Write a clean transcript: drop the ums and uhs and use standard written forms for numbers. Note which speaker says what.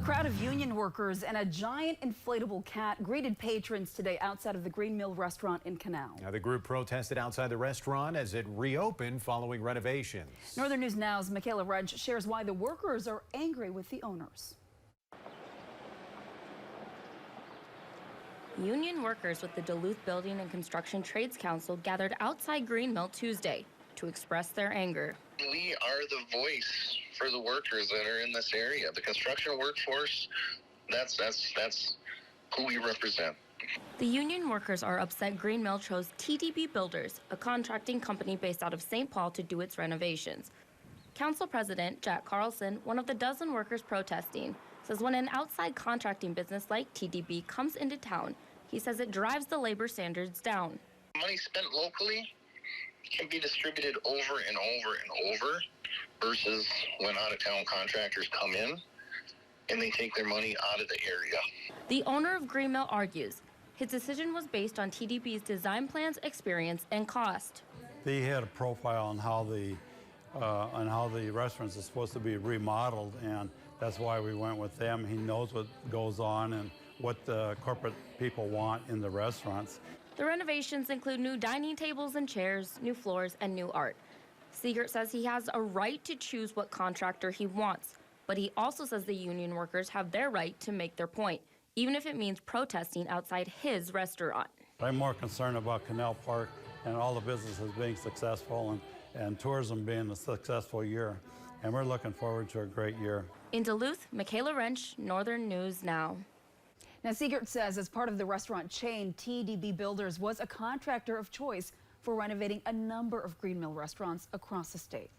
Speaker 1: crowd of union workers and a giant inflatable cat greeted patrons today outside of the Green Mill restaurant in Canal.
Speaker 2: Now, the group protested outside the restaurant as it reopened following renovations.
Speaker 1: Northern News Now's Michaela Wrench shares why the workers are angry with the owners.
Speaker 3: Union workers with the Duluth Building and Construction Trades Council gathered outside Green Mill Tuesday to express their anger.
Speaker 4: We are the voice for the workers that are in this area. The construction workforce, that's who we represent.
Speaker 3: The union workers are upset Green Mill chose TDB Builders, a contracting company based out of St. Paul, to do its renovations. Council President Jack Carlson, one of the dozen workers protesting, says when an outside contracting business like TDB comes into town, he says it drives the labor standards down.
Speaker 4: Money spent locally can be distributed over and over and over versus when out-of-town contractors come in and they take their money out of the area.
Speaker 3: The owner of Green Mill argues his decision was based on TDB's design plans, experience, and cost.
Speaker 5: They had a profile on how the restaurants are supposed to be remodeled, and that's why we went with them. He knows what goes on and what the corporate people want in the restaurants.
Speaker 3: The renovations include new dining tables and chairs, new floors, and new art. Siegert says he has a right to choose what contractor he wants, but he also says the union workers have their right to make their point, even if it means protesting outside his restaurant.
Speaker 5: I'm more concerned about Canal Park and all the businesses being successful and tourism being a successful year. And we're looking forward to a great year.
Speaker 3: In Duluth, Michaela Wrench, Northern News Now.
Speaker 1: Now, Siegert says as part of the restaurant chain, TDB Builders was a contractor of choice for renovating a number of Green Mill restaurants across the state.